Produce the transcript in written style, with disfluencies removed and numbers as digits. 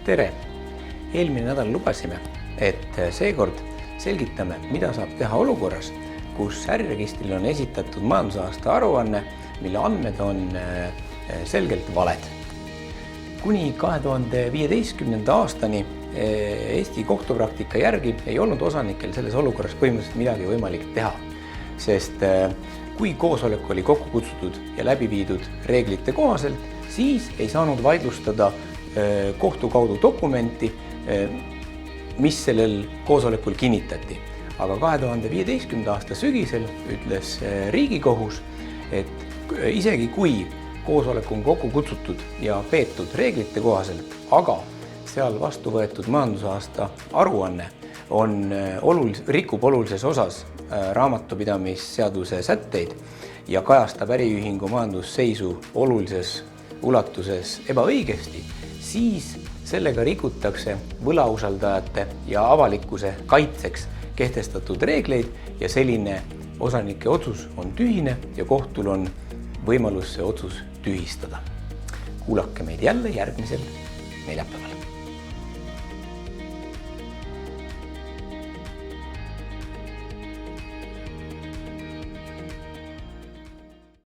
Tere! Eelmine nädal lubasime, et seekord selgitame, mida saab teha olukorras, kus äriregistril on esitatud majandusaasta aruanne, mille andmed on selgelt valed. Kuni 2015. aastani Eesti kohtupraktika järgi ei olnud osanikel selles olukorras põhimõtteliselt midagi võimalik teha, sest kui koosolek oli kokku kutsutud ja läbi viidud reeglite kohaselt, siis ei saanud vaidlustada kohtu kaudu dokumenti, mis sellel koosolekul kinnitati. Aga 2015. aasta sügisel ütles Riigikohus, et isegi kui koosolek on kokku kutsutud ja peetud reeglite kohaselt, aga seal vastu võetud majandusaasta aruanne rikub olulises osas raamatupidamisseaduse sätteid ja kajastab äriühingu majandusseisu olulises ulatuses ebaõigesti, siis sellega rikutakse võlausaldajate ja avalikkuse kaitseks kehtestatud reegleid ja selline osanike otsus on tühine ja kohtul on võimalus see otsus tühistada. Kuulake meid jälle järgmisel neljapäeval.